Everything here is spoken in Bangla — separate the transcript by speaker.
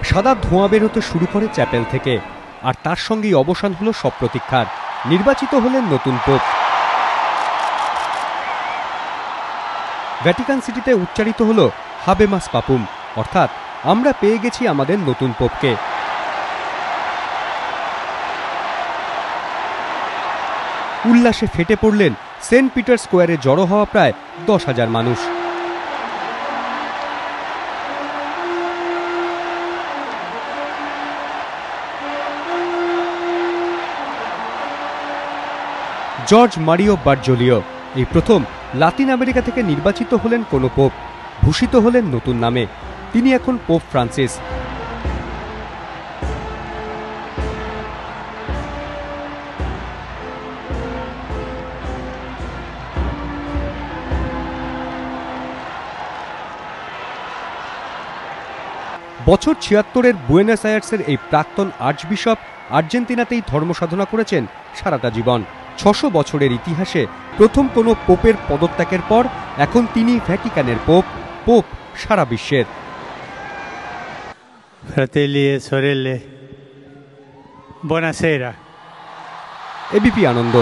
Speaker 1: সাদা ধোঁয়া বেরোতে শুরু করে চ্যাপেল থেকে, আর তার সঙ্গেই অবসান হলো সব প্রতীক্ষার। নির্বাচিত হলেন নতুন পোপ। ভ্যাটিকান সিটিতে উচ্চারিত হলো হাবেমাস পাপুম, অর্থাৎ আমরা পেয়ে গেছি আমাদের নতুন পোপকে। উল্লাসে ফেটে পড়লেন সেন্ট পিটার স্কোয়ারে জড়ো হওয়া প্রায় 10,000 মানুষ। জর্জ মারিও বার্জোলিও এই প্রথম লাতিন আমেরিকা থেকে নির্বাচিত হলেন কোনো পোপ, ভূষিত হলেন নতুন নামে। তিনি এখন পোপ ফ্রান্সিস। বছর 76-এর বুয়েনোস আয়ার্সের এই প্রাক্তন আর্চবিশপ আর্জেন্টিনাতেই ধর্মসাধনা করেছেন সারাটা জীবন। 600 বছরের ইতিহাসে প্রথম কোনো পোপের পদত্যাগের পর এখন তিনি ভ্যাটিকানের পোপ, পোপ সারা বিশ্বের।
Speaker 2: Fratelli e sorelle, buonasera।
Speaker 1: ABP আনন্দ।